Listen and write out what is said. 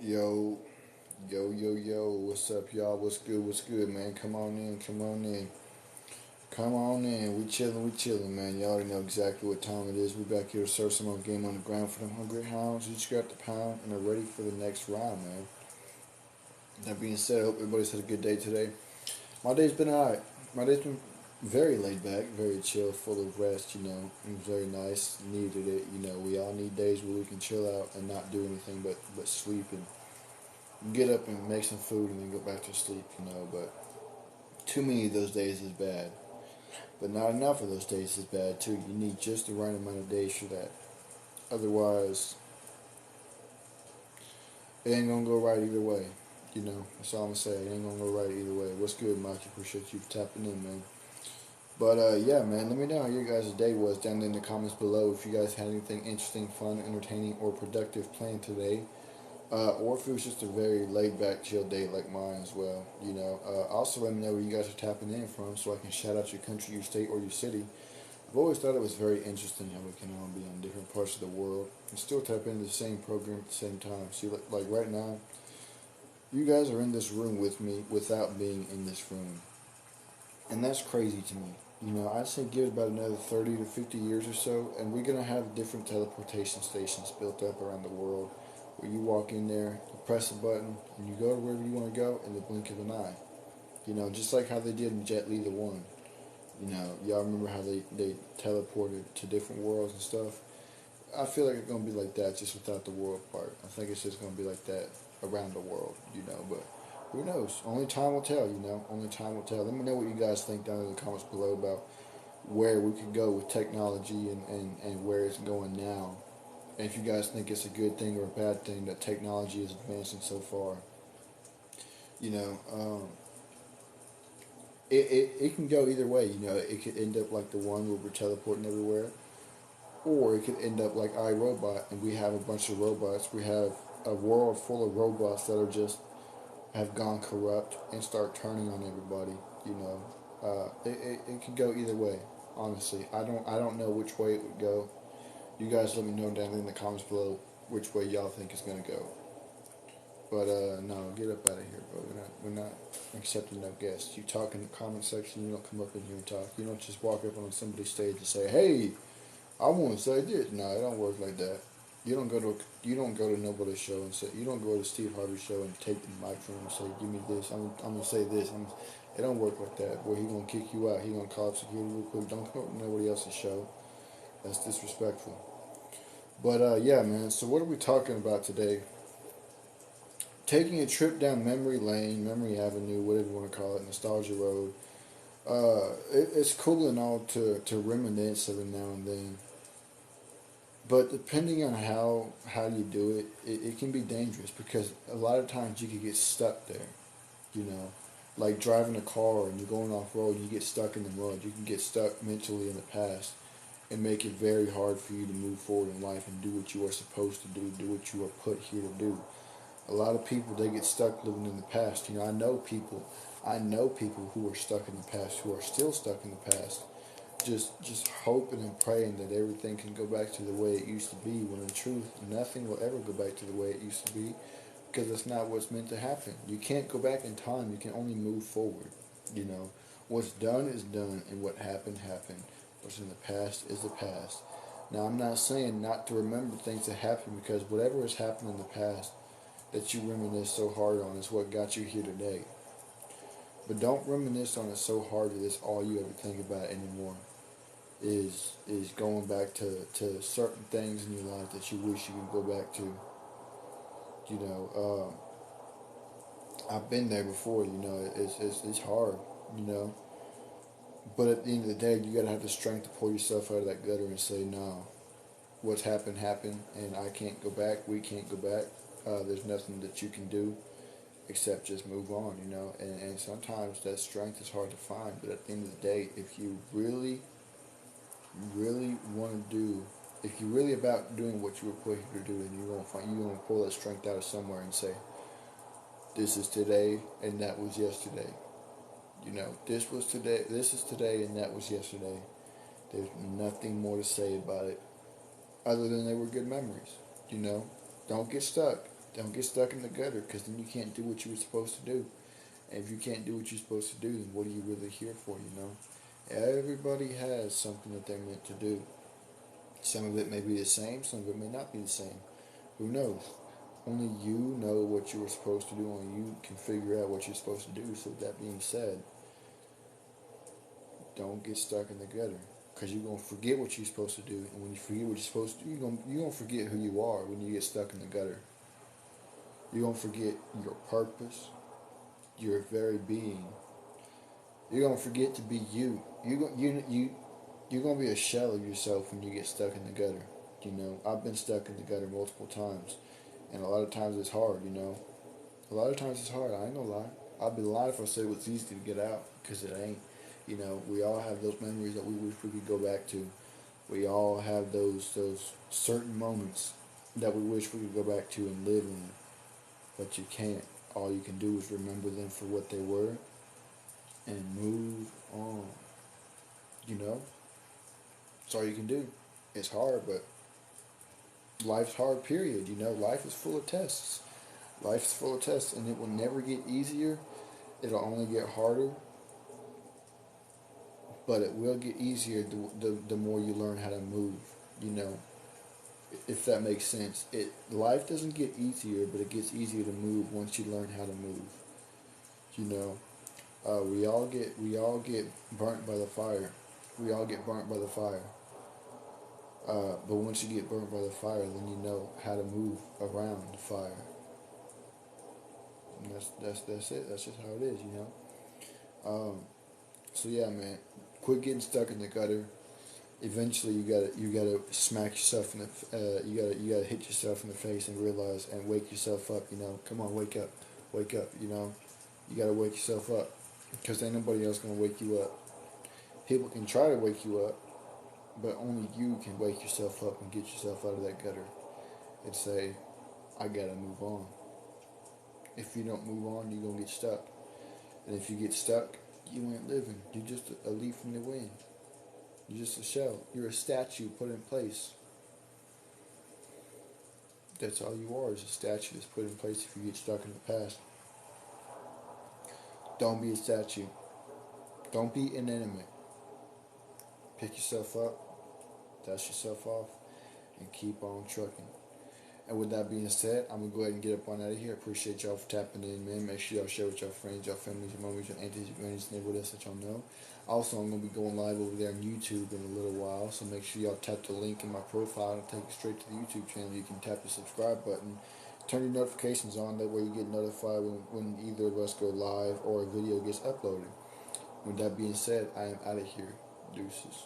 Yo, yo, what's up, y'all? What's good, man? Come on in. Come on in. We chilling, man. Y'all already know exactly what time it is. We back here to serve some more game on the ground for them hungry hounds. Each got the pound and are ready for the next round, man. That being said, I hope everybody's had a good day today. My day's been alright. My day's been very laid back, very chill, full of rest, It was very nice. Needed it, We all need days where we can chill out and not do anything but sleep and get up and make some food and then go back to sleep. But too many of those days is bad. But not enough of those days is bad too. You need just the right amount of days for that. Otherwise, it ain't gonna go right either way. That's all I'm gonna say. It ain't gonna go right either way. What's good, Mike? Appreciate you tapping in, man. But yeah, man, let me know how your guys' day was down in the comments below. If you guys had anything interesting, fun, entertaining, or productive planned today, or if it was just a very laid back, chill day like mine as well. Also let me know where you guys are tapping in from so I can shout out your country, your state, or your city. I've always thought it was very interesting how we can all be on different parts of the world and still tap into the same program at the same time. See, like right now, you guys are in this room with me without being in this room. And that's crazy to me. I'd say give it about another 30 to 50 years or so, and we're going to have different teleportation stations built up around the world where you walk in there, you press a button, and you go to wherever you want to go in the blink of an eye. Just like how they did in Jet Li the One. Y'all remember how they teleported to different worlds and stuff? I feel like it's going to be like that just without the world part. I think it's just going to be like that around the world. But who knows? Only time will tell. Only time will tell. Let me know what you guys think down in the comments below about where we could go with technology and where it's going now. And if you guys think it's a good thing or a bad thing that technology is advancing so far. You know, um, it can go either way. It could end up like the one where we're teleporting everywhere, or it could end up like iRobot and we have a bunch of robots. We have a world full of robots that are just have gone corrupt and start turning on everybody. It could go either way. Honestly, I don't know which way it would go. You guys let me know down in the comments below which way y'all think it's gonna go. But no, get up out of here, bro. We're not accepting no guests. You talk in the comment section. You don't come up in here and talk. You don't just walk up on somebody's stage and say, "Hey, I want to say this." No, it don't work like that. You don't go to nobody's show and say you don't go to Steve Harvey's show and take the microphone and say, "Give me this. I'm gonna say this." It don't work like that. Boy, he gonna kick you out. He gonna call up security real quick. Don't come up to nobody else's show. That's disrespectful. But yeah, man. So what are we talking about today? Taking a trip down memory lane, memory avenue, whatever you want to call it, nostalgia road. It's cool and all to reminisce every now and then. But depending on how you do it can be dangerous because a lot of times you can get stuck there. You know, like driving a car and you're going off road, you get stuck in the mud. You can get stuck mentally in the past and make it very hard for you to move forward in life and do what you are supposed to do what you are put here to do. A lot of people they get stuck living in the past. I know people who are stuck in the past who are still stuck in the past just hoping and praying that everything can go back to the way it used to be when in truth nothing will ever go back to the way it used to be because that's not what's meant to happen. You can't go back in time, you can only move forward. You know, what's done is done and what happened. What's in the past is the past. Now I'm not saying not to remember things that happened because whatever has happened in the past that you reminisce so hard on is what got you here today. But don't reminisce on it so hard that it's all you ever think about anymore. Is going back to certain things in your life that you wish you could go back to. You know, I've been there before. It's hard. You know, but at the end of the day, you gotta have the strength to pull yourself out of that gutter and say, "No, what's happened, and I can't go back. We can't go back. There's nothing that you can do except just move on." And sometimes that strength is hard to find. But at the end of the day, if you really want to do, if you're really about doing what you were put here to do, then you're gonna pull that strength out of somewhere and say, "This is today, and that was yesterday." This is today, and that was yesterday. There's nothing more to say about it other than they were good memories. You know, don't get stuck. Don't get stuck in the gutter, because then you can't do what you were supposed to do. And if you can't do what you're supposed to do, then what are you really here for, you know? Everybody has something that they're meant to do. Some of it may be the same, some of it may not be the same. Who knows? Only you know what you were supposed to do, only you can figure out what you're supposed to do. So, with that being said, don't get stuck in the gutter. Because you're going to forget what you're supposed to do. And when you forget what you're supposed to do, you're gonna forget who you are when you get stuck in the gutter. You're going to forget your purpose, your very being. You're going to forget to be you. You're going to be a shell of yourself when you get stuck in the gutter. You know, I've been stuck in the gutter multiple times. And a lot of times it's hard, you know. A lot of times it's hard. I ain't gonna lie. I'd be lying if I said it was easy to get out, because it ain't. You know, we all have those memories that we wish we could go back to. We all have those certain moments that we wish we could go back to and live in, but you can't. All you can do is remember them for what they were and move on. You know, that's all you can do. It's hard, but life's hard. Period. You know, life is full of tests. Life's full of tests, and it will never get easier. It'll only get harder, but it will get easier the more you learn how to move. You know, if that makes sense. Life doesn't get easier, but it gets easier to move once you learn how to move. You know, we all get burnt by the fire. We all get burnt by the fire. But once you get burnt by the fire, then you know how to move around the fire. And that's it. That's just how it is. You know. Um, so yeah, man, quit getting stuck in the gutter. Eventually, you gotta smack yourself in the you gotta hit yourself in the face and realize and wake yourself up. You know, come on, wake up, wake up. You know, you gotta wake yourself up, because ain't nobody else gonna wake you up. People can try to wake you up, but only you can wake yourself up and get yourself out of that gutter and say, I gotta move on. If you don't move on, you're gonna get stuck. And if you get stuck, you ain't living. You're just a leaf in the wind. You're just a shell. You're a statue put in place. That's all you are, is a statue that's put in place if you get stuck in the past. Don't be a statue. Don't be inanimate. Pick yourself up, dust yourself off, and keep on trucking. And with that being said, I'm going to go ahead and get up on out of here. Appreciate y'all for tapping in, man. Make sure y'all share with your friends, your families, your mommies, your aunties, your grannies, neighborhoods that y'all know. Also, I'm going to be going live over there on YouTube in a little while, so make sure y'all tap the link in my profile and take you straight to the YouTube channel. You can tap the subscribe button, turn your notifications on, that way you get notified when either of us go live or a video gets uploaded. With that being said, I am out of here. Deuces.